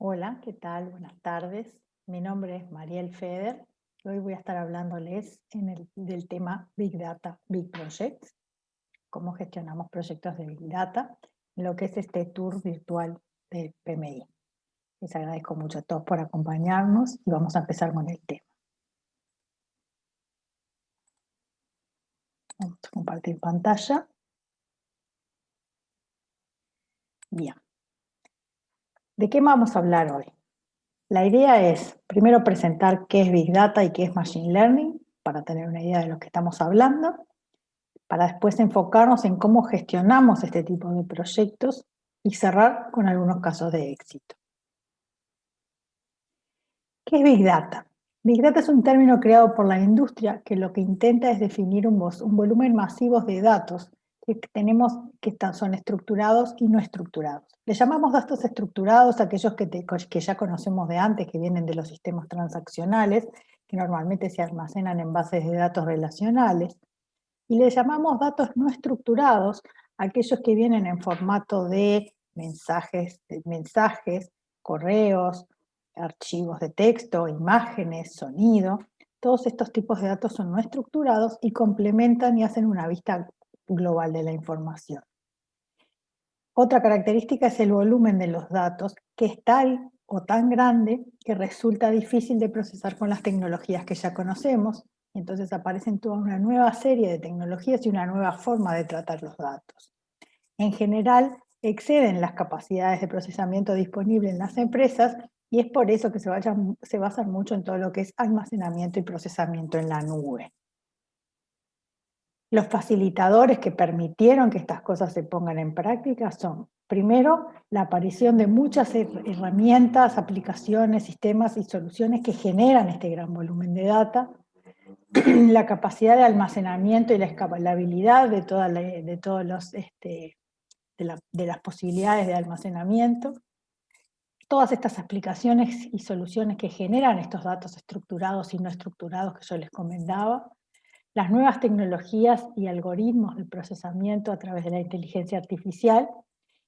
Hola, ¿qué tal? Buenas tardes. Mi nombre es Mariel Feder y hoy voy a estar hablándoles del tema Big Data, Big Projects, cómo gestionamos proyectos de Big Data, en lo que es este tour virtual de PMI. Les agradezco mucho a todos por acompañarnos y vamos a empezar con el tema. Vamos a compartir pantalla. Bien. ¿De qué vamos a hablar hoy? La idea es primero presentar qué es Big Data y qué es Machine Learning, para tener una idea de lo que estamos hablando, para después enfocarnos en cómo gestionamos este tipo de proyectos y cerrar con algunos casos de éxito. ¿Qué es Big Data? Big Data es un término creado por la industria que lo que intenta es definir un volumen masivo de datos que son estructurados y no estructurados. Le llamamos datos estructurados a aquellos que ya conocemos de antes, que vienen de los sistemas transaccionales, que normalmente se almacenan en bases de datos relacionales. Y le llamamos datos no estructurados a aquellos que vienen en formato de mensajes, correos, archivos de texto, imágenes, sonido. Todos estos tipos de datos son no estructurados y complementan y hacen una vista global de la información. Otra característica es el volumen de los datos, que es tal o tan grande que resulta difícil de procesar con las tecnologías que ya conocemos. Entonces aparecen toda una nueva serie de tecnologías y una nueva forma de tratar los datos. En general, exceden las capacidades de procesamiento disponibles en las empresas y es por eso que se basan mucho en todo lo que es almacenamiento y procesamiento en la nube. Los facilitadores que permitieron que estas cosas se pongan en práctica son, primero, la aparición de muchas herramientas, aplicaciones, sistemas y soluciones que generan este gran volumen de data, la capacidad de almacenamiento y la escalabilidad de las posibilidades de almacenamiento, todas estas aplicaciones y soluciones que generan estos datos estructurados y no estructurados que yo les comentaba, las nuevas tecnologías y algoritmos de procesamiento a través de la inteligencia artificial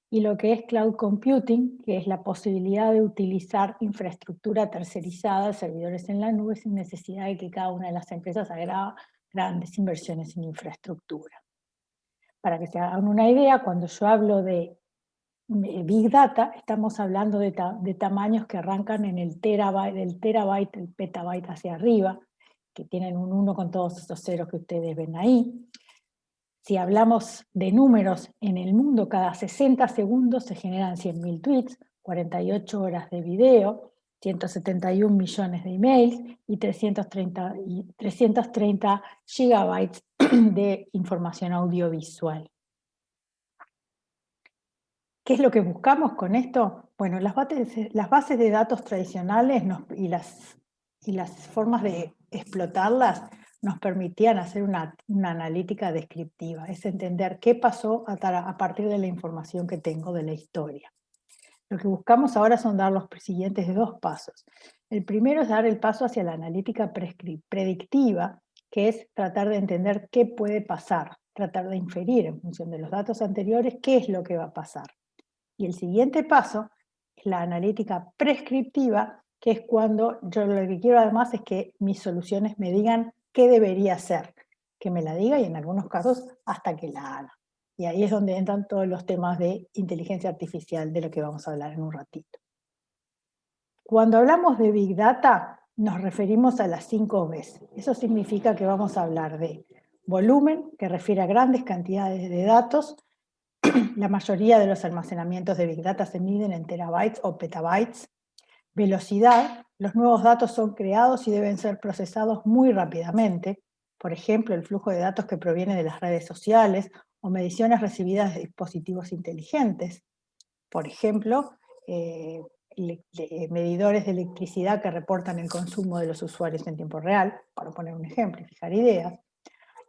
y lo que es cloud computing, que es la posibilidad de utilizar infraestructura tercerizada, servidores en la nube, sin necesidad de que cada una de las empresas haga grandes inversiones en infraestructura. Para que se hagan una idea, cuando yo hablo de Big Data, estamos hablando de tamaños que arrancan en el terabyte, el petabyte hacia arriba, que tienen un 1 con todos esos ceros que ustedes ven ahí. Si hablamos de números en el mundo, cada 60 segundos se generan 100.000 tweets, 48 horas de video, 171 millones de emails y 330 gigabytes de información audiovisual. ¿Qué es lo que buscamos con esto? Bueno, las bases de datos tradicionales y las formas de explotarlas nos permitían hacer una analítica descriptiva, es entender qué pasó a partir de la información que tengo de la historia. Lo que buscamos ahora son dar los siguientes dos pasos. El primero es dar el paso hacia la analítica predictiva, que es tratar de entender qué puede pasar, tratar de inferir en función de los datos anteriores qué es lo que va a pasar. Y el siguiente paso es la analítica prescriptiva, que es cuando yo lo que quiero además es que mis soluciones me digan qué debería hacer, que me la diga y en algunos casos hasta que la haga. Y ahí es donde entran todos los temas de inteligencia artificial, de lo que vamos a hablar en un ratito. Cuando hablamos de Big Data, nos referimos a las 5 Bs. Eso significa que vamos a hablar de volumen, que refiere a grandes cantidades de datos. La mayoría de los almacenamientos de Big Data se miden en terabytes o petabytes. Velocidad, los nuevos datos son creados y deben ser procesados muy rápidamente. Por ejemplo, el flujo de datos que proviene de las redes sociales o mediciones recibidas de dispositivos inteligentes. Por ejemplo, medidores de electricidad que reportan el consumo de los usuarios en tiempo real, para poner un ejemplo y fijar ideas.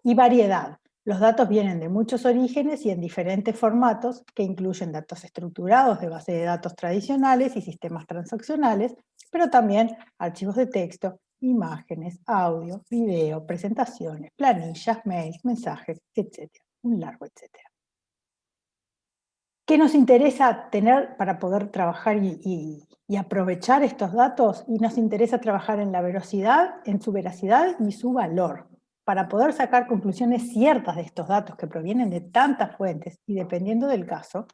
Y variedad. Los datos vienen de muchos orígenes y en diferentes formatos que incluyen datos estructurados de base de datos tradicionales y sistemas transaccionales, pero también archivos de texto, imágenes, audio, video, presentaciones, planillas, mails, mensajes, etc. Un largo etcétera. ¿Qué nos interesa tener para poder trabajar y aprovechar estos datos? Y nos interesa trabajar en la velocidad, en su veracidad y su valor. Para poder sacar conclusiones ciertas de estos datos que provienen de tantas fuentes y dependiendo del caso,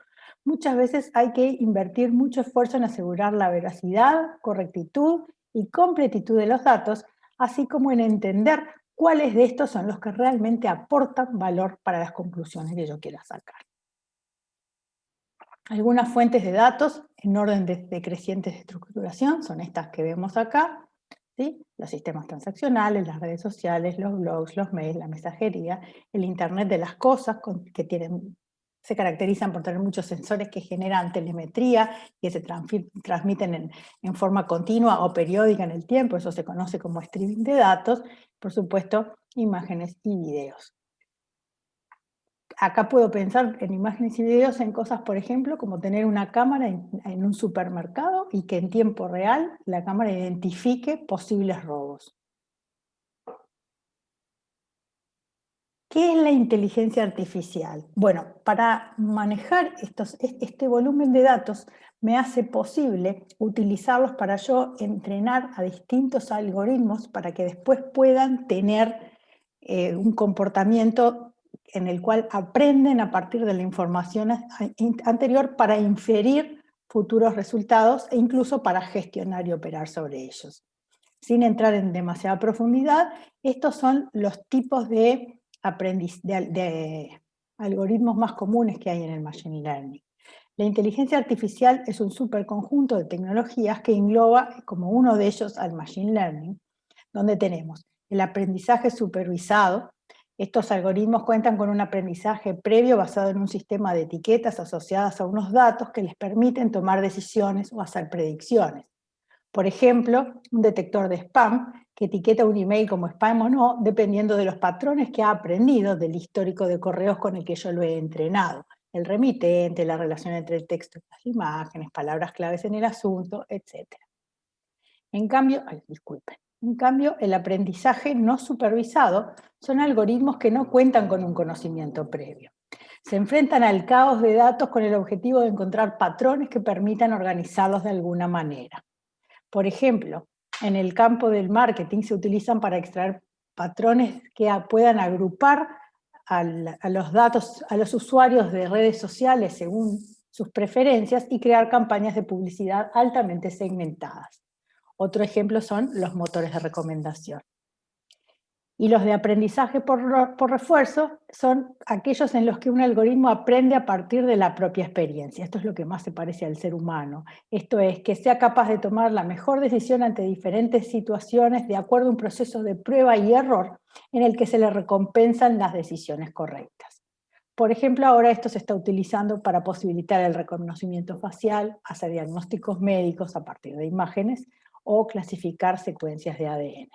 muchas veces hay que invertir mucho esfuerzo en asegurar la veracidad, correctitud y completitud de los datos, así como en entender cuáles de estos son los que realmente aportan valor para las conclusiones que yo quiera sacar. Algunas fuentes de datos en orden decreciente de estructuración son estas que vemos acá, ¿sí? Los sistemas transaccionales, las redes sociales, los blogs, los mails, la mensajería, el Internet de las cosas se caracterizan por tener muchos sensores que generan telemetría que se transmiten en forma continua o periódica en el tiempo, eso se conoce como streaming de datos, por supuesto, imágenes y videos. Acá puedo pensar en imágenes y videos en cosas, por ejemplo, como tener una cámara en un supermercado y que en tiempo real la cámara identifique posibles robos. ¿Qué es la inteligencia artificial? Bueno, para manejar este volumen de datos me hace posible utilizarlos para yo entrenar a distintos algoritmos para que después puedan tener un comportamiento en el cual aprenden a partir de la información anterior para inferir futuros resultados e incluso para gestionar y operar sobre ellos. Sin entrar en demasiada profundidad, estos son los tipos de algoritmos más comunes que hay en el Machine Learning. La inteligencia artificial es un superconjunto de tecnologías que engloba como uno de ellos al Machine Learning, donde tenemos el aprendizaje supervisado. Estos algoritmos cuentan con un aprendizaje previo basado en un sistema de etiquetas asociadas a unos datos que les permiten tomar decisiones o hacer predicciones. Por ejemplo, un detector de spam que etiqueta un email como spam o no, dependiendo de los patrones que ha aprendido del histórico de correos con el que yo lo he entrenado. El remitente, la relación entre el texto y las imágenes, palabras claves en el asunto, etc. En cambio, el aprendizaje no supervisado son algoritmos que no cuentan con un conocimiento previo. Se enfrentan al caos de datos con el objetivo de encontrar patrones que permitan organizarlos de alguna manera. Por ejemplo, en el campo del marketing se utilizan para extraer patrones que puedan agrupar a los datos, a los usuarios de redes sociales según sus preferencias y crear campañas de publicidad altamente segmentadas. Otro ejemplo son los motores de recomendación. Y los de aprendizaje por refuerzo son aquellos en los que un algoritmo aprende a partir de la propia experiencia. Esto es lo que más se parece al ser humano. Esto es, que sea capaz de tomar la mejor decisión ante diferentes situaciones de acuerdo a un proceso de prueba y error en el que se le recompensan las decisiones correctas. Por ejemplo, ahora esto se está utilizando para posibilitar el reconocimiento facial, hacer diagnósticos médicos a partir de imágenes o clasificar secuencias de ADN.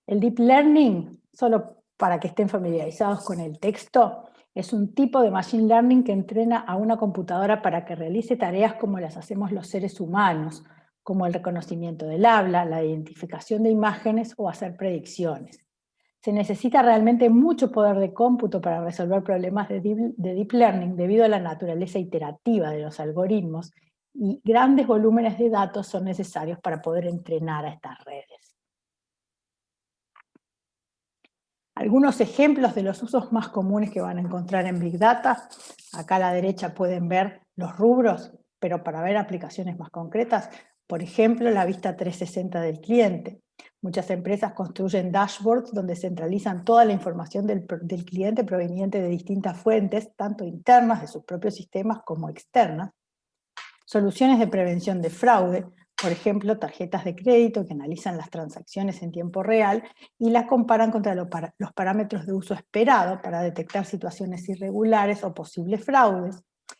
El Deep Learning, solo para que estén familiarizados con el texto, es un tipo de Machine Learning que entrena a una computadora para que realice tareas como las hacemos los seres humanos, como el reconocimiento del habla, la identificación de imágenes o hacer predicciones. Se necesita realmente mucho poder de cómputo para resolver problemas de Deep Learning debido a la naturaleza iterativa de los algoritmos y grandes volúmenes de datos son necesarios para poder entrenar a estas redes. Algunos ejemplos de los usos más comunes que van a encontrar en Big Data. Acá a la derecha pueden ver los rubros, pero para ver aplicaciones más concretas, por ejemplo, la vista 360 del cliente. Muchas empresas construyen dashboards donde centralizan toda la información del cliente proveniente de distintas fuentes, tanto internas de sus propios sistemas como externas. Soluciones de prevención de fraude, por ejemplo, tarjetas de crédito que analizan las transacciones en tiempo real y las comparan contra los parámetros de uso esperado para detectar situaciones irregulares o posibles fraudes,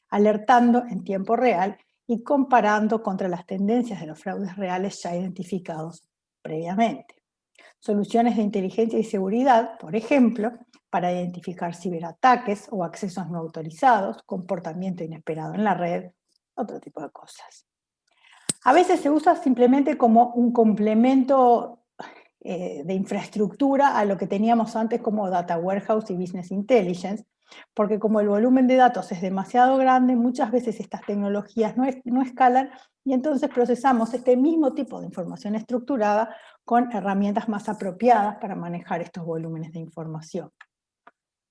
alertando en tiempo real y comparando contra las tendencias de los fraudes reales ya identificados previamente. Soluciones de inteligencia y seguridad, por ejemplo, para identificar ciberataques o accesos no autorizados, comportamiento inesperado en la red, otro tipo de cosas. A veces se usa simplemente como un complemento de infraestructura a lo que teníamos antes como Data Warehouse y Business Intelligence, Porque como el volumen de datos es demasiado grande, muchas veces estas tecnologías no escalan y entonces procesamos este mismo tipo de información estructurada con herramientas más apropiadas para manejar estos volúmenes de información.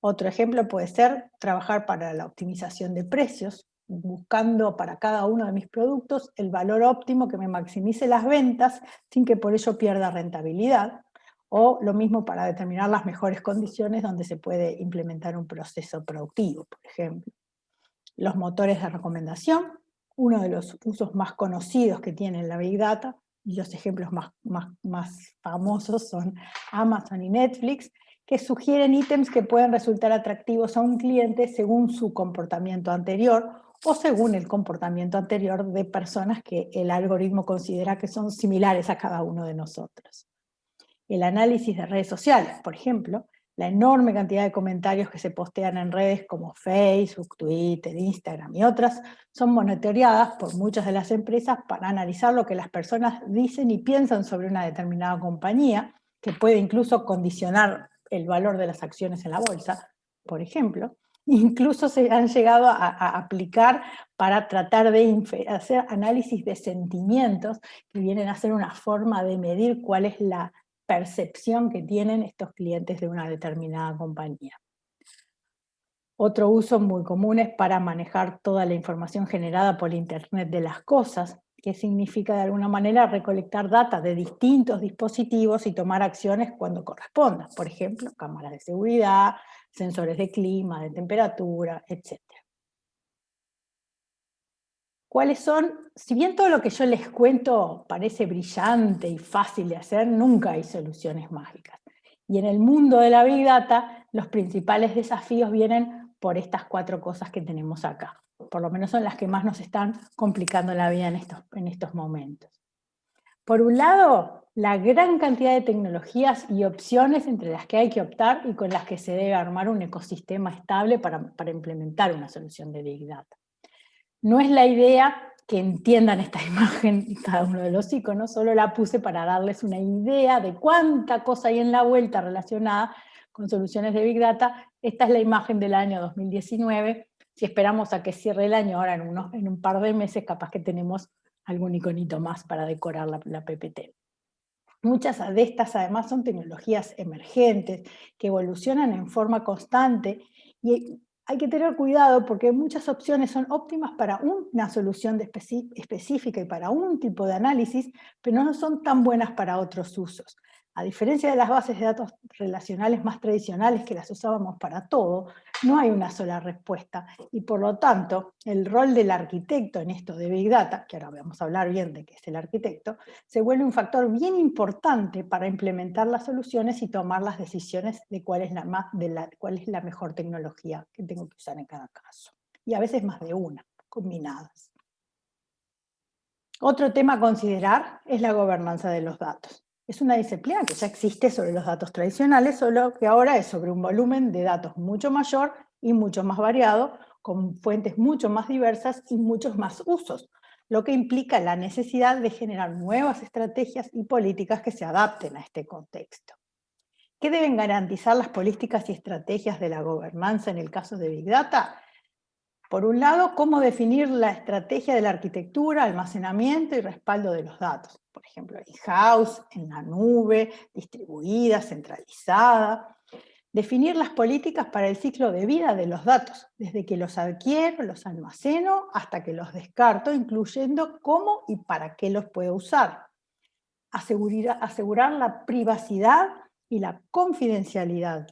Otro ejemplo puede ser trabajar para la optimización de precios, buscando para cada uno de mis productos el valor óptimo que me maximice las ventas sin que por ello pierda rentabilidad. O lo mismo para determinar las mejores condiciones donde se puede implementar un proceso productivo, por ejemplo. Los motores de recomendación, uno de los usos más conocidos que tiene la Big Data, y los ejemplos más famosos son Amazon y Netflix, que sugieren ítems que pueden resultar atractivos a un cliente según su comportamiento anterior o según el comportamiento anterior de personas que el algoritmo considera que son similares a cada uno de nosotros. El análisis de redes sociales, por ejemplo, la enorme cantidad de comentarios que se postean en redes como Facebook, Twitter, Instagram y otras, son monitoreadas por muchas de las empresas para analizar lo que las personas dicen y piensan sobre una determinada compañía, que puede incluso condicionar el valor de las acciones en la bolsa, por ejemplo. Incluso se han llegado a aplicar para tratar de hacer análisis de sentimientos, que vienen a ser una forma de medir cuál es la percepción que tienen estos clientes de una determinada compañía. Otro uso muy común es para manejar toda la información generada por Internet de las cosas, que significa de alguna manera recolectar data de distintos dispositivos y tomar acciones cuando corresponda. Por ejemplo, cámaras de seguridad, sensores de clima, de temperatura, etc. ¿Cuáles son? Si bien todo lo que yo les cuento parece brillante y fácil de hacer, nunca hay soluciones mágicas. Y en el mundo de la Big Data, los principales desafíos vienen por estas 4 cosas que tenemos acá. Por lo menos son las que más nos están complicando la vida en estos momentos. Por un lado, la gran cantidad de tecnologías y opciones entre las que hay que optar y con las que se debe armar un ecosistema estable para implementar una solución de Big Data. No es la idea que entiendan esta imagen cada uno de los iconos, solo la puse para darles una idea de cuánta cosa hay en la vuelta relacionada con soluciones de Big Data. Esta es la imagen del año 2019. Si esperamos a que cierre el año, ahora en un par de meses, capaz que tenemos algún iconito más para decorar la PPT. Muchas de estas además son tecnologías emergentes que evolucionan en forma constante y hay que tener cuidado porque muchas opciones son óptimas para una solución específica y para un tipo de análisis, pero no son tan buenas para otros usos. A diferencia de las bases de datos relacionales más tradicionales que las usábamos para todo, no hay una sola respuesta y por lo tanto el rol del arquitecto en esto de Big Data, que ahora vamos a hablar bien de qué es el arquitecto, se vuelve un factor bien importante para implementar las soluciones y tomar las decisiones de cuál es la mejor tecnología que tengo que usar en cada caso. Y a veces más de una, combinadas. Otro tema a considerar es la gobernanza de los datos. Es una disciplina que ya existe sobre los datos tradicionales, solo que ahora es sobre un volumen de datos mucho mayor y mucho más variado, con fuentes mucho más diversas y muchos más usos, lo que implica la necesidad de generar nuevas estrategias y políticas que se adapten a este contexto. ¿Qué deben garantizar las políticas y estrategias de la gobernanza en el caso de Big Data? Por un lado, cómo definir la estrategia de la arquitectura, almacenamiento y respaldo de los datos. Por ejemplo, in-house, en la nube, distribuida, centralizada. Definir las políticas para el ciclo de vida de los datos, desde que los adquiero, los almaceno, hasta que los descarto, incluyendo cómo y para qué los puedo usar. Asegurar la privacidad y la confidencialidad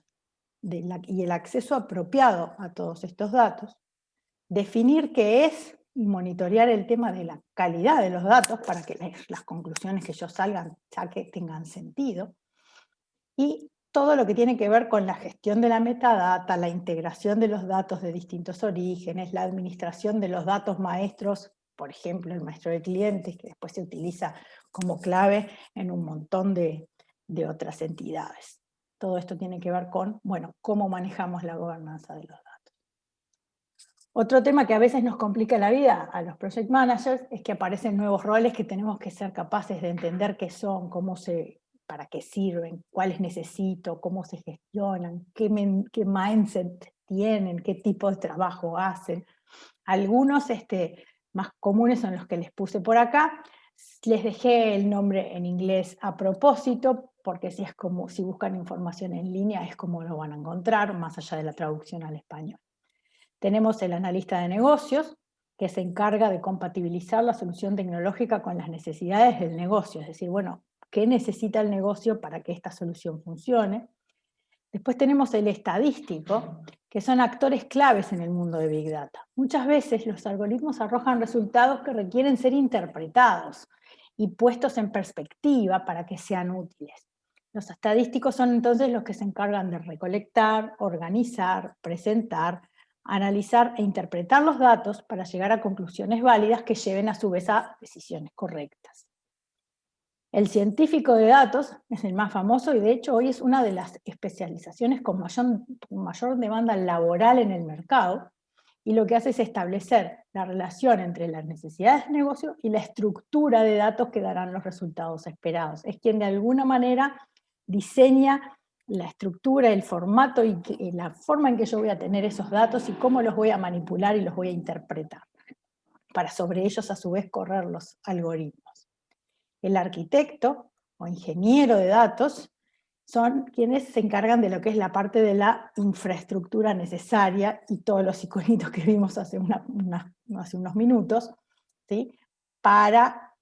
y el acceso apropiado a todos estos datos. Definir qué es y monitorear el tema de la calidad de los datos para que las conclusiones que yo saque tengan sentido. Y todo lo que tiene que ver con la gestión de la metadata, la integración de los datos de distintos orígenes, la administración de los datos maestros, por ejemplo, el maestro de clientes, que después se utiliza como clave en un montón de otras entidades. Todo esto tiene que ver con, bueno, cómo manejamos la gobernanza de los datos. Otro tema que a veces nos complica la vida a los project managers es que aparecen nuevos roles que tenemos que ser capaces de entender qué son, para qué sirven, cuáles necesito, cómo se gestionan, qué mindset tienen, qué tipo de trabajo hacen. Algunos más comunes son los que les puse por acá. Les dejé el nombre en inglés a propósito, porque si buscan información en línea es como lo van a encontrar, más allá de la traducción al español. Tenemos el analista de negocios, que se encarga de compatibilizar la solución tecnológica con las necesidades del negocio, es decir, bueno, ¿qué necesita el negocio para que esta solución funcione? Después tenemos el estadístico, que son actores claves en el mundo de Big Data. Muchas veces los algoritmos arrojan resultados que requieren ser interpretados y puestos en perspectiva para que sean útiles. Los estadísticos son entonces los que se encargan de recolectar, organizar, presentar, analizar e interpretar los datos para llegar a conclusiones válidas que lleven a su vez a decisiones correctas. El científico de datos es el más famoso y de hecho hoy es una de las especializaciones con mayor demanda laboral en el mercado, y lo que hace es establecer la relación entre las necesidades del negocio y la estructura de datos que darán los resultados esperados. Es quien de alguna manera diseña la estructura, el formato y la forma en que yo voy a tener esos datos y cómo los voy a manipular y los voy a interpretar, para sobre ellos a su vez correr los algoritmos. El arquitecto o ingeniero de datos son quienes se encargan de lo que es la parte de la infraestructura necesaria y todos los iconitos que vimos hace unos minutos, ¿sí? Para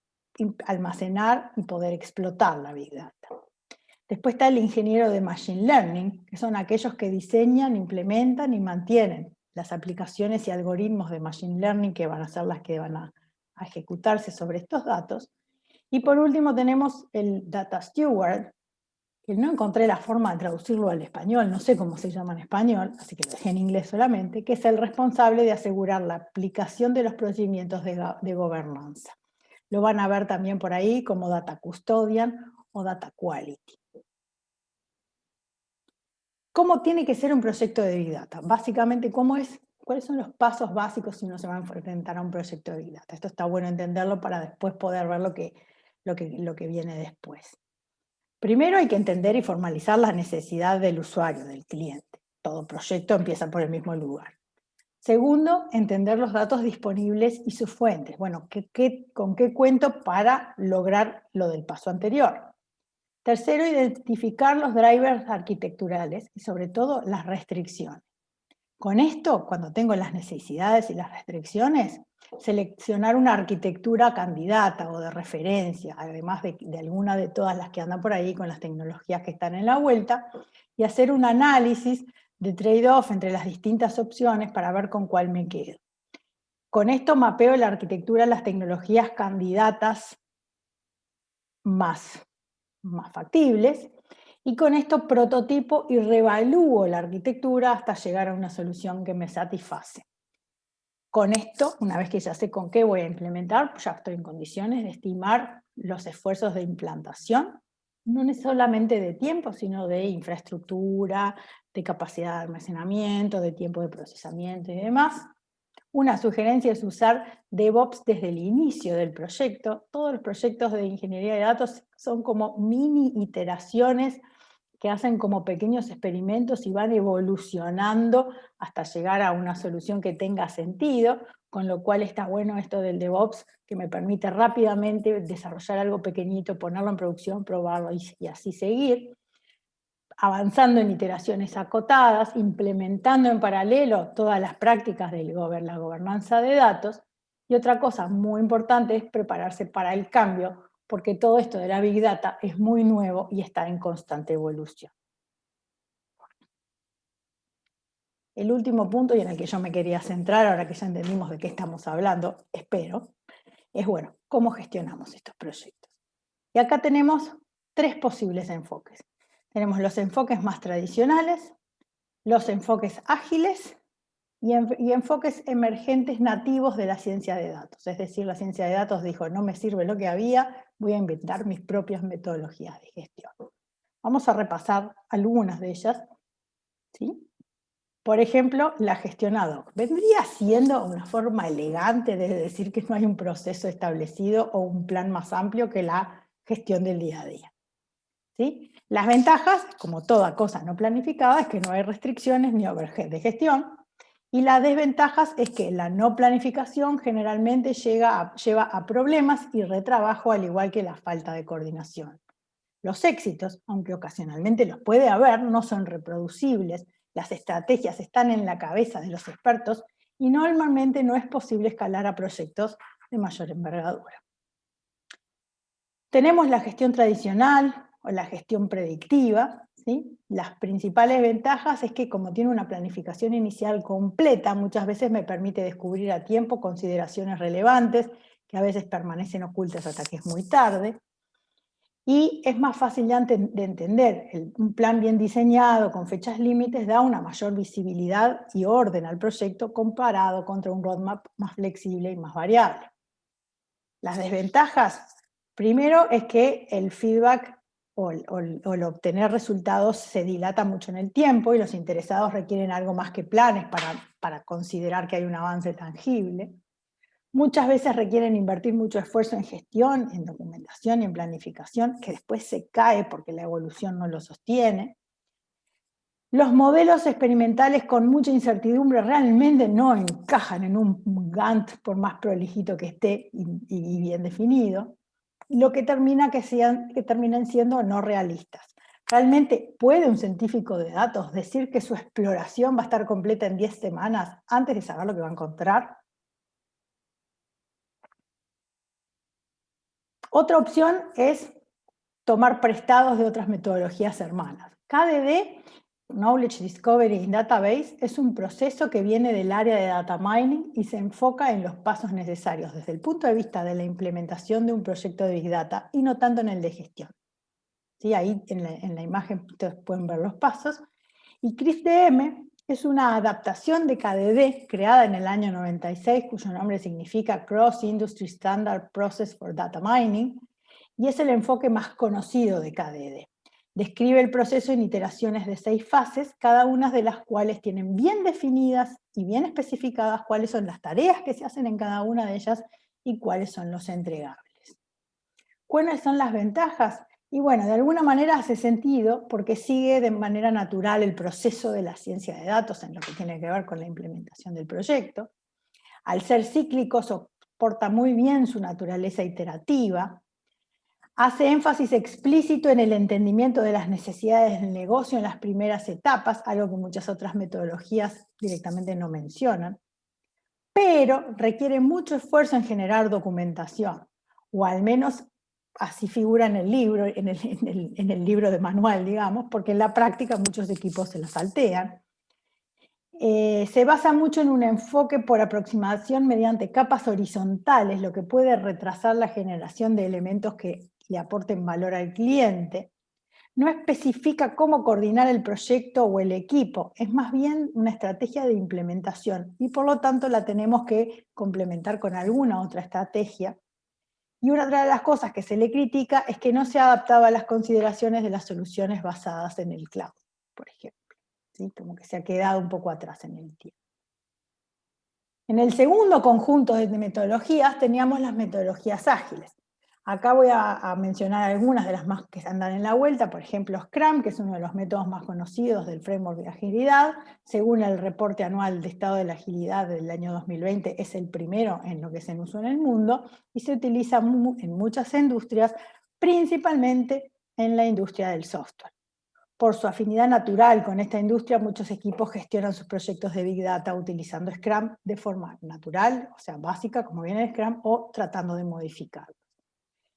almacenar y poder explotar la Big Data. Después está el ingeniero de Machine Learning, que son aquellos que diseñan, implementan y mantienen las aplicaciones y algoritmos de Machine Learning que van a ser las que van a ejecutarse sobre estos datos. Y por último tenemos el Data Steward, que no encontré la forma de traducirlo al español, no sé cómo se llama en español, así que lo dejé en inglés solamente, que es el responsable de asegurar la aplicación de los procedimientos de gobernanza. Lo van a ver también por ahí como Data Custodian o Data Quality. ¿Cómo tiene que ser un proyecto de Big Data? Básicamente, ¿cuáles son los pasos básicos si uno se va a enfrentar a un proyecto de Big Data? Esto está bueno entenderlo para después poder ver lo que viene después. Primero hay que entender y formalizar la necesidad del usuario, del cliente. Todo proyecto empieza por el mismo lugar. Segundo, entender los datos disponibles y sus fuentes. Bueno, ¿con qué cuento para lograr lo del paso anterior? Tercero, identificar los drivers arquitecturales y sobre todo las restricciones. Con esto, cuando tengo las necesidades y las restricciones, seleccionar una arquitectura candidata o de referencia, además de alguna de todas las que andan por ahí con las tecnologías que están en la vuelta, y hacer un análisis de trade-off entre las distintas opciones para ver con cuál me quedo. Con esto mapeo la arquitectura de las tecnologías candidatas más factibles, y con esto prototipo y revalúo la arquitectura hasta llegar a una solución que me satisface. Con esto, una vez que ya sé con qué voy a implementar, ya estoy en condiciones de estimar los esfuerzos de implantación, no solamente de tiempo, sino de infraestructura, de capacidad de almacenamiento, de tiempo de procesamiento y demás. Una sugerencia es usar DevOps desde el inicio del proyecto. Todos los proyectos de ingeniería de datos son como mini iteraciones que hacen como pequeños experimentos y van evolucionando hasta llegar a una solución que tenga sentido, con lo cual está bueno esto del DevOps, que me permite rápidamente desarrollar algo pequeñito, ponerlo en producción, probarlo y así seguir, avanzando en iteraciones acotadas, implementando en paralelo todas las prácticas de la gobernanza de datos. Y otra cosa muy importante es prepararse para el cambio, porque todo esto de la Big Data es muy nuevo y está en constante evolución. El último punto y en el que yo me quería centrar, ahora que ya entendimos de qué estamos hablando, espero, es bueno, ¿cómo gestionamos estos proyectos? Y acá tenemos tres posibles enfoques. Tenemos los enfoques más tradicionales, los enfoques ágiles y enfoques emergentes nativos de la ciencia de datos. Es decir, la ciencia de datos dijo, no me sirve lo que había, voy a inventar mis propias metodologías de gestión. Vamos a repasar algunas de ellas, ¿sí? Por ejemplo, la gestión ad hoc. Vendría siendo una forma elegante de decir que no hay un proceso establecido o un plan más amplio que la gestión del día a día, ¿sí? Las ventajas, como toda cosa no planificada, es que no hay restricciones ni overhead de gestión. Y las desventajas es que la no planificación generalmente lleva a problemas y retrabajo, al igual que la falta de coordinación. Los éxitos, aunque ocasionalmente los puede haber, no son reproducibles. Las estrategias están en la cabeza de los expertos y normalmente no es posible escalar a proyectos de mayor envergadura. Tenemos la gestión tradicional o la gestión predictiva, ¿sí? Las principales ventajas es que como tiene una planificación inicial completa, muchas veces me permite descubrir a tiempo consideraciones relevantes que a veces permanecen ocultas hasta que es muy tarde. Y es más fácil de entender. Un plan bien diseñado, con fechas límites, da una mayor visibilidad y orden al proyecto comparado contra un roadmap más flexible y más variable. Las desventajas, primero es que el feedback o el obtener resultados se dilata mucho en el tiempo y los interesados requieren algo más que planes para considerar que hay un avance tangible. Muchas veces requieren invertir mucho esfuerzo en gestión, en documentación y en planificación, que después se cae porque la evolución no lo sostiene. Los modelos experimentales con mucha incertidumbre realmente no encajan en un Gantt, por más prolijito que esté y bien definido, lo que termina que terminan siendo no realistas. ¿Realmente puede un científico de datos decir que su exploración va a estar completa en 10 semanas antes de saber lo que va a encontrar? Otra opción es tomar prestados de otras metodologías hermanas. KDD, Knowledge Discovery in Database, es un proceso que viene del área de data mining y se enfoca en los pasos necesarios desde el punto de vista de la implementación de un proyecto de Big Data y no tanto en el de gestión. ¿Sí? Ahí en la imagen ustedes pueden ver los pasos. Y CRISDM es una adaptación de KDD creada en el año 96, cuyo nombre significa Cross Industry Standard Process for Data Mining, y es el enfoque más conocido de KDD. Describe el proceso en iteraciones de 6 fases, cada una de las cuales tienen bien definidas y bien especificadas cuáles son las tareas que se hacen en cada una de ellas y cuáles son los entregables. ¿Cuáles son las ventajas? Y bueno, de alguna manera hace sentido porque sigue de manera natural el proceso de la ciencia de datos en lo que tiene que ver con la implementación del proyecto. Al ser cíclico, soporta muy bien su naturaleza iterativa. Hace énfasis explícito en el entendimiento de las necesidades del negocio en las primeras etapas, algo que muchas otras metodologías directamente no mencionan, pero requiere mucho esfuerzo en generar documentación, o al menos así figura en el libro, en el libro de manual, digamos, porque en la práctica muchos equipos se la saltean. Se basa mucho en un enfoque por aproximación mediante capas horizontales, lo que puede retrasar la generación de elementos que le aporten valor al cliente. No especifica cómo coordinar el proyecto o el equipo, es más bien una estrategia de implementación y por lo tanto la tenemos que complementar con alguna otra estrategia. Y una de las cosas que se le critica es que no se adaptaba a las consideraciones de las soluciones basadas en el cloud, por ejemplo. ¿Sí? Como que se ha quedado un poco atrás en el tiempo. En el segundo conjunto de metodologías teníamos las metodologías ágiles. Acá voy a mencionar algunas de las más que andan en la vuelta, por ejemplo Scrum, que es uno de los métodos más conocidos del framework de agilidad. Según el reporte anual de estado de la agilidad del año 2020, es el primero en lo que es en uso en el mundo y se utiliza en muchas industrias, principalmente en la industria del software. Por su afinidad natural con esta industria, muchos equipos gestionan sus proyectos de Big Data utilizando Scrum de forma natural, o sea, básica, como viene el Scrum, o tratando de modificarlos.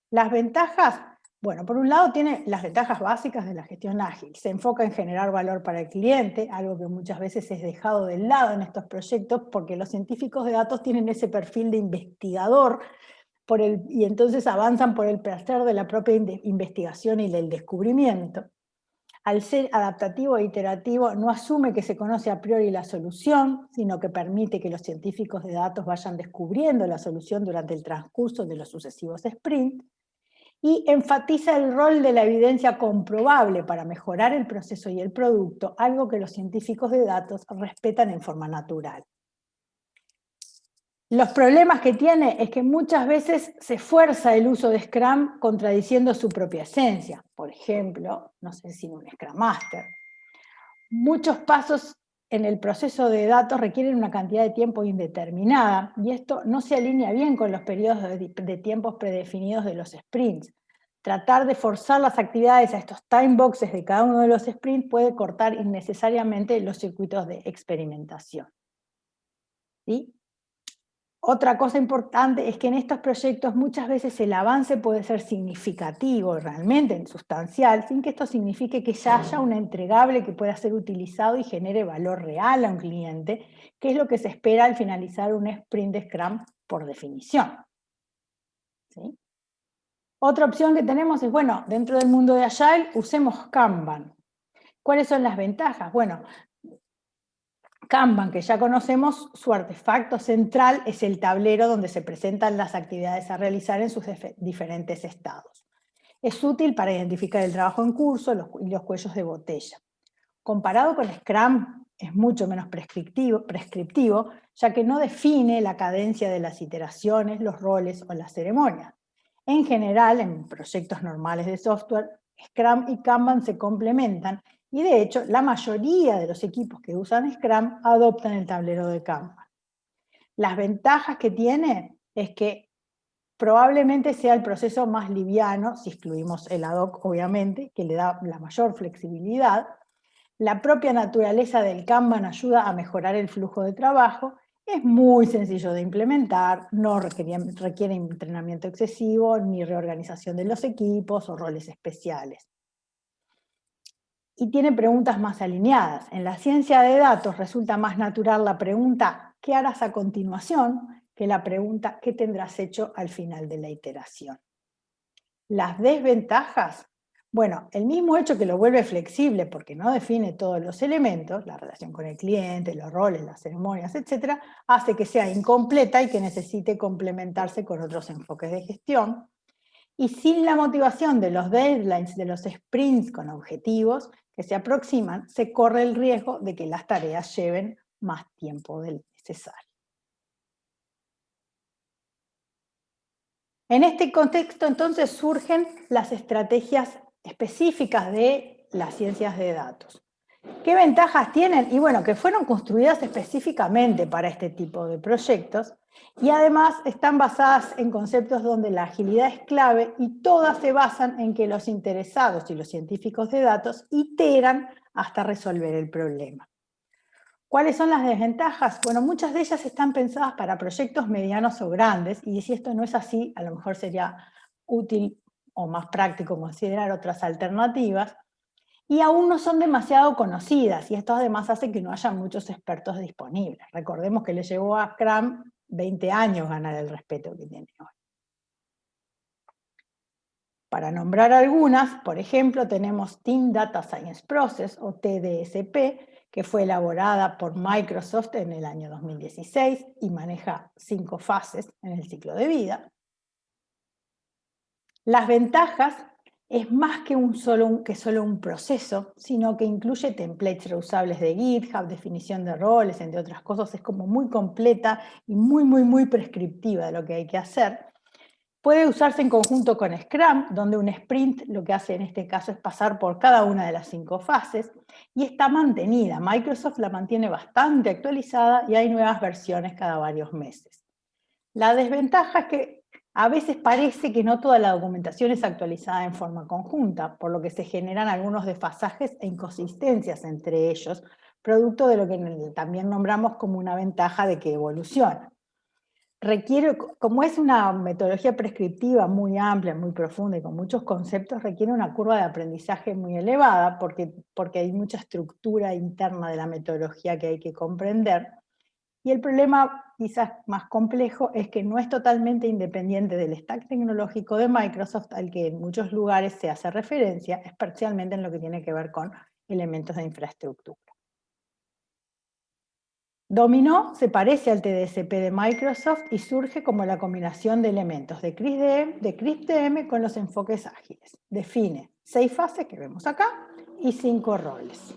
Las ventajas, bueno, por un lado tiene las ventajas básicas de la gestión ágil. Se enfoca en generar valor para el cliente, algo que muchas veces es dejado de lado en estos proyectos porque los científicos de datos tienen ese perfil de investigador y entonces avanzan por el placer de la propia investigación y del descubrimiento. Al ser adaptativo e iterativo, no asume que se conoce a priori la solución, sino que permite que los científicos de datos vayan descubriendo la solución durante el transcurso de los sucesivos sprints, y enfatiza el rol de la evidencia comprobable para mejorar el proceso y el producto, algo que los científicos de datos respetan en forma natural. Los problemas que tiene es que muchas veces se fuerza el uso de Scrum contradiciendo su propia esencia. Por ejemplo, no sé si un Scrum Master. Muchos pasos en el proceso de datos requieren una cantidad de tiempo indeterminada y esto no se alinea bien con los periodos de tiempos predefinidos de los sprints. Tratar de forzar las actividades a estos time boxes de cada uno de los sprints puede cortar innecesariamente los circuitos de experimentación. ¿Sí? Otra cosa importante es que en estos proyectos muchas veces el avance puede ser significativo, realmente sustancial, sin que esto signifique que ya haya un entregable que pueda ser utilizado y genere valor real a un cliente, que es lo que se espera al finalizar un sprint de Scrum por definición. ¿Sí? Otra opción que tenemos es, bueno, dentro del mundo de Agile usemos Kanban. ¿Cuáles son las ventajas? Bueno, Kanban, que ya conocemos, su artefacto central es el tablero donde se presentan las actividades a realizar en sus diferentes estados. Es útil para identificar el trabajo en curso y los cuellos de botella. Comparado con Scrum, es mucho menos prescriptivo, ya que no define la cadencia de las iteraciones, los roles o las ceremonias. En general, en proyectos normales de software, Scrum y Kanban se complementan y de hecho, la mayoría de los equipos que usan Scrum adoptan el tablero de Kanban. Las ventajas que tiene es que probablemente sea el proceso más liviano, si excluimos el ad hoc, obviamente, que le da la mayor flexibilidad. La propia naturaleza del Kanban ayuda a mejorar el flujo de trabajo. Es muy sencillo de implementar, no requiere entrenamiento excesivo, ni reorganización de los equipos o roles especiales. Y tiene preguntas más alineadas. En la ciencia de datos resulta más natural la pregunta ¿qué harás a continuación? Que la pregunta ¿qué tendrás hecho al final de la iteración? Las desventajas, bueno, el mismo hecho que lo vuelve flexible porque no define todos los elementos, la relación con el cliente, los roles, las ceremonias, etc., hace que sea incompleta y que necesite complementarse con otros enfoques de gestión. Y sin la motivación de los deadlines, de los sprints con objetivos que se aproximan, se corre el riesgo de que las tareas lleven más tiempo del necesario. En este contexto, entonces, surgen las estrategias específicas de las ciencias de datos. ¿Qué ventajas tienen? Y bueno, que fueron construidas específicamente para este tipo de proyectos y además están basadas en conceptos donde la agilidad es clave y todas se basan en que los interesados y los científicos de datos iteran hasta resolver el problema. ¿Cuáles son las desventajas? Bueno, muchas de ellas están pensadas para proyectos medianos o grandes y si esto no es así, a lo mejor sería útil o más práctico considerar otras alternativas. Y aún no son demasiado conocidas y esto además hace que no haya muchos expertos disponibles. Recordemos que le llevó a Scrum 20 años ganar el respeto que tiene hoy. Para nombrar algunas, por ejemplo, tenemos Team Data Science Process o TDSP, que fue elaborada por Microsoft en el año 2016 y maneja 5 fases en el ciclo de vida. Las ventajas es más que solo un proceso, sino que incluye templates reusables de GitHub, definición de roles, entre otras cosas. Es como muy completa y muy prescriptiva de lo que hay que hacer. Puede usarse en conjunto con Scrum, donde un sprint lo que hace en este caso es pasar por cada una de las 5 fases y está mantenida. Microsoft la mantiene bastante actualizada y hay nuevas versiones cada varios meses. La desventaja es que a veces parece que no toda la documentación es actualizada en forma conjunta, por lo que se generan algunos desfasajes e inconsistencias entre ellos, producto de lo que también nombramos como una ventaja de que evoluciona. Como es una metodología prescriptiva muy amplia, muy profunda y con muchos conceptos, requiere una curva de aprendizaje muy elevada porque hay mucha estructura interna de la metodología que hay que comprender. Y el problema quizás más complejo es que no es totalmente independiente del stack tecnológico de Microsoft al que en muchos lugares se hace referencia, especialmente en lo que tiene que ver con elementos de infraestructura. Dominó se parece al TDSP de Microsoft y surge como la combinación de elementos de CRISP-DM con los enfoques ágiles. Define 6 fases que vemos acá y 5 roles.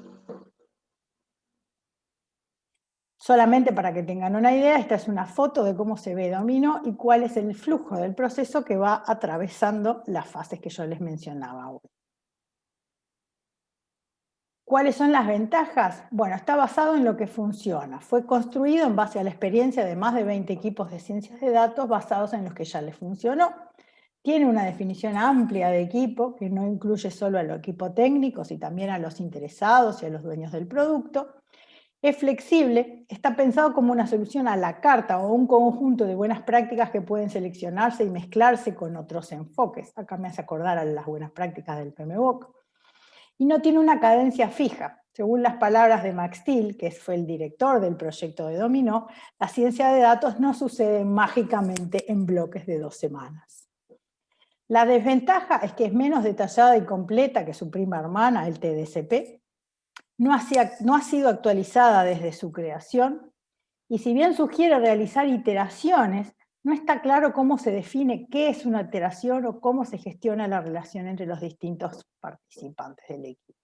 Solamente para que tengan una idea, esta es una foto de cómo se ve Dominó y cuál es el flujo del proceso que va atravesando las fases que yo les mencionaba hoy. ¿Cuáles son las ventajas? Bueno, está basado en lo que funciona. Fue construido en base a la experiencia de más de 20 equipos de ciencias de datos basados en los que ya les funcionó. Tiene una definición amplia de equipo que no incluye solo al equipo técnico, sino también a los interesados y a los dueños del producto. Es flexible, está pensado como una solución a la carta o un conjunto de buenas prácticas que pueden seleccionarse y mezclarse con otros enfoques. Acá me hace acordar a las buenas prácticas del PMBOK. Y no tiene una cadencia fija. Según las palabras de Max Thiel, que fue el director del proyecto de Dominó, la ciencia de datos no sucede mágicamente en bloques de 2 semanas. La desventaja es que es menos detallada y completa que su prima hermana, el TDCP. No ha sido actualizada desde su creación, y si bien sugiere realizar iteraciones, no está claro cómo se define qué es una iteración o cómo se gestiona la relación entre los distintos participantes del equipo.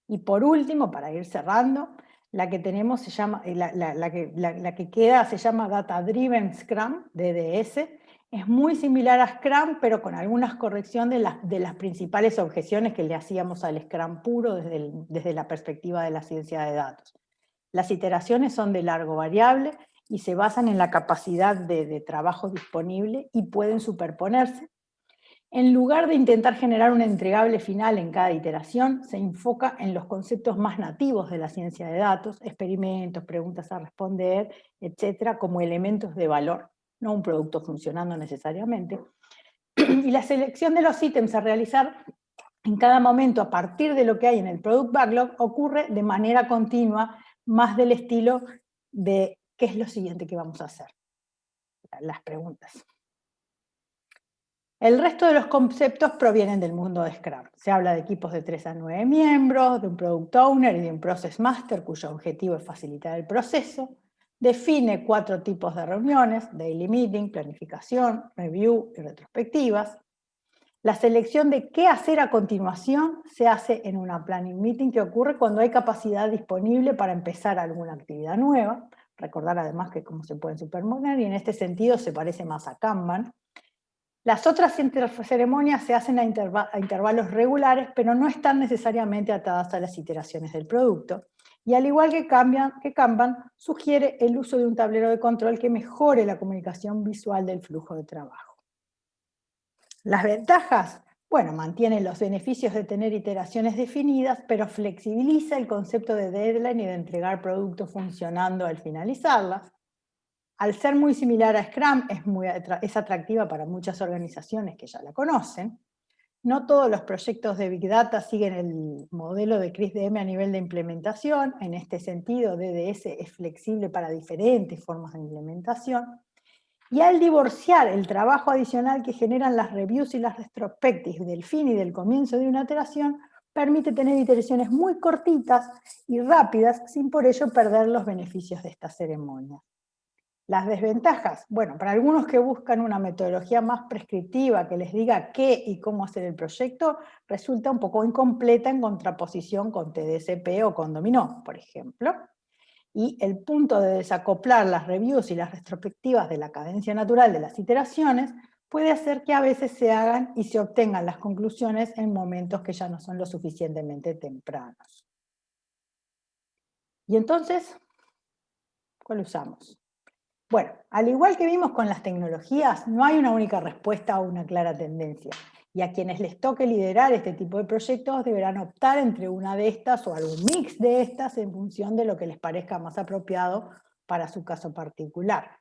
Y por último, para ir cerrando, la que tenemos se llama, la que queda se llama Data Driven Scrum, DDS. Es muy similar a Scrum, pero con algunas correcciones de las principales objeciones que le hacíamos al Scrum puro desde la perspectiva de la ciencia de datos. Las iteraciones son de largo variable y se basan en la capacidad de trabajo disponible y pueden superponerse. En lugar de intentar generar un entregable final en cada iteración, se enfoca en los conceptos más nativos de la ciencia de datos, experimentos, preguntas a responder, etcétera, como elementos de valor, no un producto funcionando necesariamente. Y la selección de los ítems a realizar en cada momento a partir de lo que hay en el Product Backlog ocurre de manera continua, más del estilo de ¿qué es lo siguiente que vamos a hacer? Las preguntas. El resto de los conceptos provienen del mundo de Scrum. Se habla de equipos de 3 a 9 miembros, de un Product Owner y de un Process Master cuyo objetivo es facilitar el proceso. Define 4 tipos de reuniones: Daily Meeting, planificación, review y retrospectivas. La selección de qué hacer a continuación se hace en una Planning Meeting que ocurre cuando hay capacidad disponible para empezar alguna actividad nueva. Recordar además que cómo se pueden superponer, y en este sentido se parece más a Kanban. Las otras ceremonias se hacen a intervalos regulares, pero no están necesariamente atadas a las iteraciones del producto. Y al igual que Kanban, sugiere el uso de un tablero de control que mejore la comunicación visual del flujo de trabajo. Las ventajas, bueno, mantiene los beneficios de tener iteraciones definidas, pero flexibiliza el concepto de deadline y de entregar productos funcionando al finalizarlas. Al ser muy similar a Scrum, es atractiva para muchas organizaciones que ya la conocen. No todos los proyectos de Big Data siguen el modelo de CRISP-DM a nivel de implementación. En este sentido, DDS es flexible para diferentes formas de implementación. Y al divorciar el trabajo adicional que generan las reviews y las retrospectivas del fin y del comienzo de una iteración, permite tener iteraciones muy cortitas y rápidas, sin por ello perder los beneficios de esta ceremonia. Las desventajas, bueno, para algunos que buscan una metodología más prescriptiva que les diga qué y cómo hacer el proyecto, resulta un poco incompleta en contraposición con TDCP o con Dominó, por ejemplo. Y el punto de desacoplar las reviews y las retrospectivas de la cadencia natural de las iteraciones puede hacer que a veces se hagan y se obtengan las conclusiones en momentos que ya no son lo suficientemente tempranos. Y entonces, ¿cuál usamos? Bueno, al igual que vimos con las tecnologías, no hay una única respuesta o una clara tendencia. Y a quienes les toque liderar este tipo de proyectos deberán optar entre una de estas o algún mix de estas en función de lo que les parezca más apropiado para su caso particular.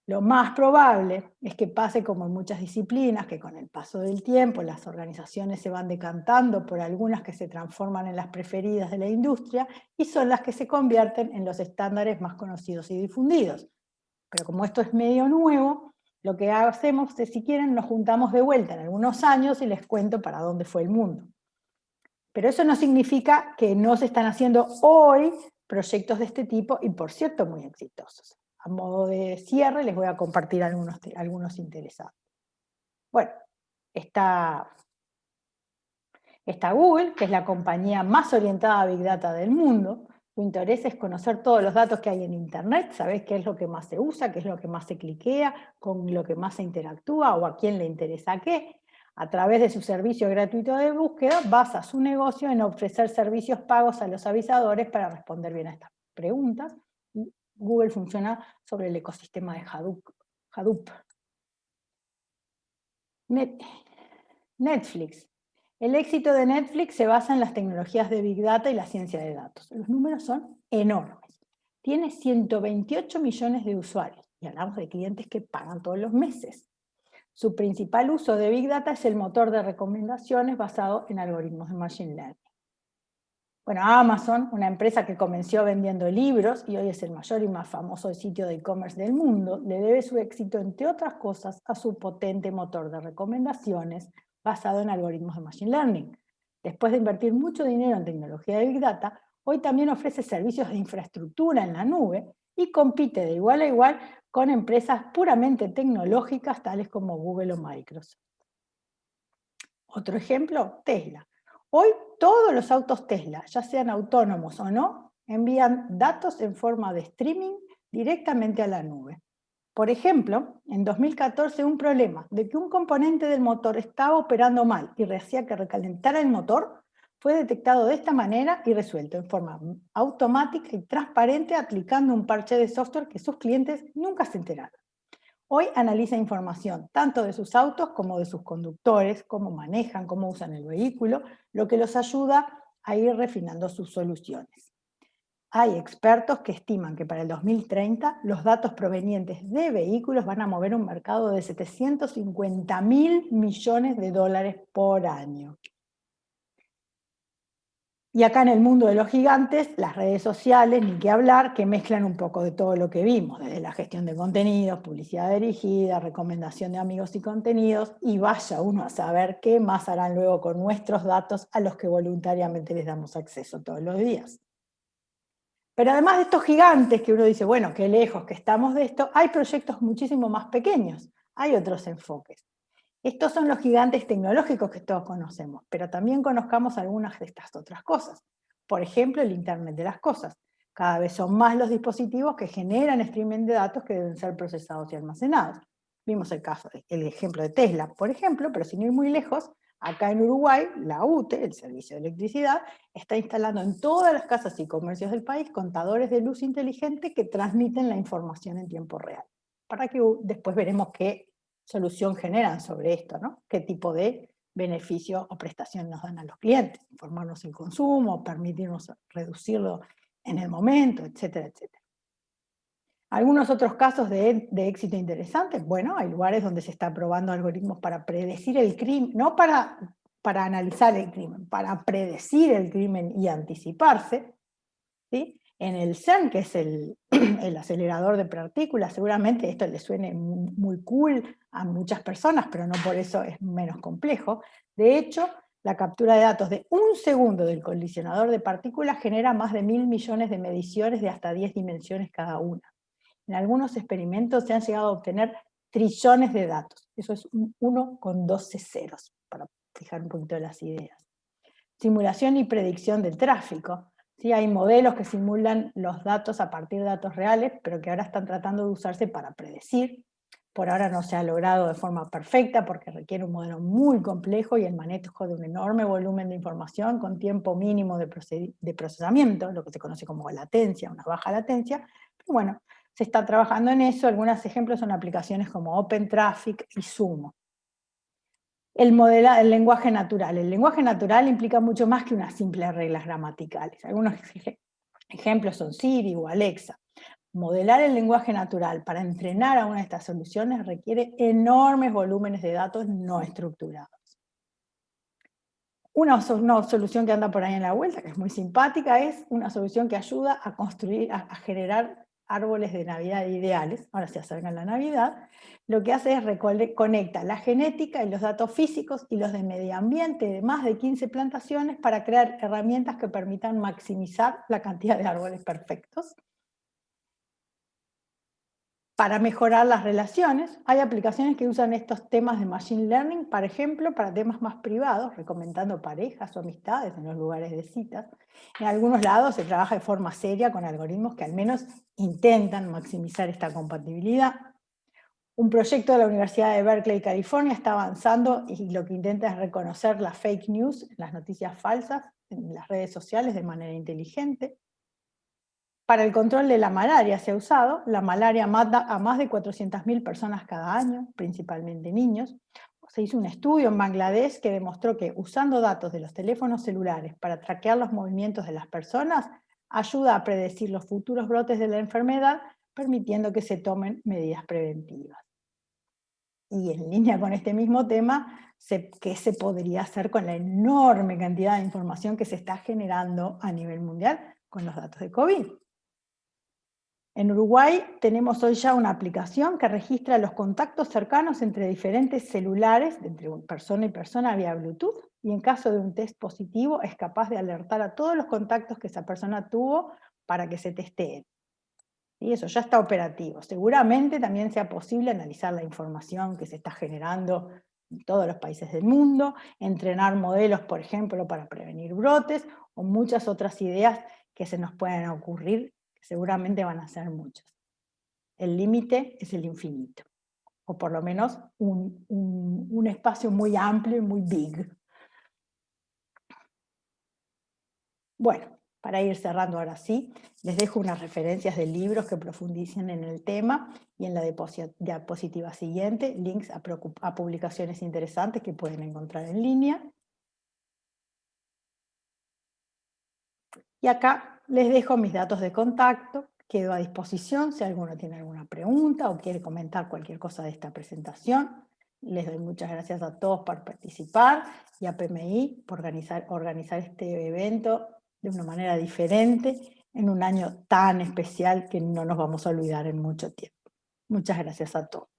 Lo más probable es que pase como en muchas disciplinas, que con el paso del tiempo las organizaciones se van decantando por algunas que se transforman en las preferidas de la industria y son las que se convierten en los estándares más conocidos y difundidos. Pero como esto es medio nuevo, lo que hacemos es, si quieren, nos juntamos de vuelta en algunos años y les cuento para dónde fue el mundo. Pero eso no significa que no se están haciendo hoy proyectos de este tipo y, por cierto, muy exitosos. A modo de cierre les voy a compartir algunos interesados. Bueno, Está Google, que es la compañía más orientada a Big Data del mundo. Su interés es conocer todos los datos que hay en Internet, saber qué es lo que más se usa, qué es lo que más se cliquea, con lo que más se interactúa o a quién le interesa qué. A través de su servicio gratuito de búsqueda, basa su negocio en ofrecer servicios pagos a los avisadores para responder bien a estas preguntas. Google funciona sobre el ecosistema de Hadoop. Netflix. El éxito de Netflix se basa en las tecnologías de Big Data y la ciencia de datos. Los números son enormes. Tiene 128 millones de usuarios y hablamos de clientes que pagan todos los meses. Su principal uso de Big Data es el motor de recomendaciones basado en algoritmos de Machine Learning. Bueno, Amazon, una empresa que comenzó vendiendo libros y hoy es el mayor y más famoso sitio de e-commerce del mundo, le debe su éxito, entre otras cosas, a su potente motor de recomendaciones basado en algoritmos de Machine Learning. Después de invertir mucho dinero en tecnología de Big Data, hoy también ofrece servicios de infraestructura en la nube y compite de igual a igual con empresas puramente tecnológicas tales como Google o Microsoft. Otro ejemplo, Tesla. Hoy todos los autos Tesla, ya sean autónomos o no, envían datos en forma de streaming directamente a la nube. Por ejemplo, en 2014 un problema de que un componente del motor estaba operando mal y hacía que recalentara el motor fue detectado de esta manera y resuelto en forma automática y transparente aplicando un parche de software que sus clientes nunca se enteraron. Hoy analiza información tanto de sus autos como de sus conductores, cómo manejan, cómo usan el vehículo, lo que los ayuda a ir refinando sus soluciones. Hay expertos que estiman que para el 2030 los datos provenientes de vehículos van a mover un mercado de 750.000 millones de dólares por año. Y acá en el mundo de los gigantes, las redes sociales, ni qué hablar, que mezclan un poco de todo lo que vimos, desde la gestión de contenidos, publicidad dirigida, recomendación de amigos y contenidos, y vaya uno a saber qué más harán luego con nuestros datos a los que voluntariamente les damos acceso todos los días. Pero además de estos gigantes que uno dice, bueno, qué lejos que estamos de esto, hay proyectos muchísimo más pequeños, hay otros enfoques. Estos son los gigantes tecnológicos que todos conocemos, pero también conozcamos algunas de estas otras cosas. Por ejemplo, el Internet de las cosas. Cada vez son más los dispositivos que generan streaming de datos que deben ser procesados y almacenados. Vimos el ejemplo de Tesla, por ejemplo, pero sin ir muy lejos, acá en Uruguay, la UTE, el Servicio de Electricidad, está instalando en todas las casas y comercios del país contadores de luz inteligente que transmiten la información en tiempo real. Para que después veremos qué solución generan sobre esto, ¿no? ¿Qué tipo de beneficio o prestación nos dan a los clientes? Informarnos el consumo, permitirnos reducirlo en el momento, etcétera, etcétera. Algunos otros casos de éxito interesantes, bueno, hay lugares donde se está probando algoritmos para predecir el crimen, no para analizar el crimen, para predecir el crimen y anticiparse, ¿sí? En el CERN, que es el acelerador de partículas, seguramente esto le suene muy cool a muchas personas, pero no por eso es menos complejo. De hecho, la captura de datos de un segundo del colisionador de partículas genera más de 1.000 millones de mediciones de hasta 10 dimensiones cada una. En algunos experimentos se han llegado a obtener trillones de datos. Eso es 1 con 12 ceros, para fijar un poquito las ideas. Simulación y predicción del tráfico. ¿Sí? Hay modelos que simulan los datos a partir de datos reales, pero que ahora están tratando de usarse para predecir. Por ahora no se ha logrado de forma perfecta porque requiere un modelo muy complejo y el manejo de un enorme volumen de información con tiempo mínimo de procesamiento, lo que se conoce como latencia, una baja latencia. Pero bueno, se está trabajando en eso. Algunos ejemplos son aplicaciones como OpenTraffic y Sumo. El lenguaje natural. El lenguaje natural implica mucho más que unas simples reglas gramaticales. Algunos ejemplos son Siri o Alexa. Modelar el lenguaje natural para entrenar a una de estas soluciones requiere enormes volúmenes de datos no estructurados. Una solución que anda por ahí en la vuelta, que es muy simpática, es una solución que ayuda a construir, a generar árboles de Navidad ideales. Ahora se acerca la Navidad. Lo que hace es conecta la genética y los datos físicos y los de medio ambiente de más de 15 plantaciones para crear herramientas que permitan maximizar la cantidad de árboles perfectos. Para mejorar las relaciones, hay aplicaciones que usan estos temas de Machine Learning, por ejemplo, para temas más privados, recomendando parejas o amistades en los lugares de citas. En algunos lados se trabaja de forma seria con algoritmos que al menos intentan maximizar esta compatibilidad. Un proyecto de la Universidad de Berkeley, California, está avanzando y lo que intenta es reconocer las fake news, las noticias falsas en las redes sociales de manera inteligente. Para el control de la malaria se ha usado. La malaria mata a más de 400.000 personas cada año, principalmente niños. Se hizo un estudio en Bangladesh que demostró que usando datos de los teléfonos celulares para traquear los movimientos de las personas ayuda a predecir los futuros brotes de la enfermedad, permitiendo que se tomen medidas preventivas. Y en línea con este mismo tema, ¿qué se podría hacer con la enorme cantidad de información que se está generando a nivel mundial con los datos de COVID? En Uruguay tenemos hoy ya una aplicación que registra los contactos cercanos entre diferentes celulares, entre persona y persona vía Bluetooth, y en caso de un test positivo es capaz de alertar a todos los contactos que esa persona tuvo para que se testeen. Y eso ya está operativo. Seguramente también sea posible analizar la información que se está generando en todos los países del mundo, entrenar modelos, por ejemplo, para prevenir brotes, o muchas otras ideas que se nos puedan ocurrir, que seguramente van a ser muchas. El límite es el infinito, o por lo menos un espacio muy amplio y muy big. Bueno, para ir cerrando ahora sí, les dejo unas referencias de libros que profundicen en el tema y en la diapositiva siguiente, links a publicaciones interesantes que pueden encontrar en línea. Y acá les dejo mis datos de contacto, quedo a disposición si alguno tiene alguna pregunta o quiere comentar cualquier cosa de esta presentación. Les doy muchas gracias a todos por participar y a PMI por organizar este evento de una manera diferente en un año tan especial que no nos vamos a olvidar en mucho tiempo. Muchas gracias a todos.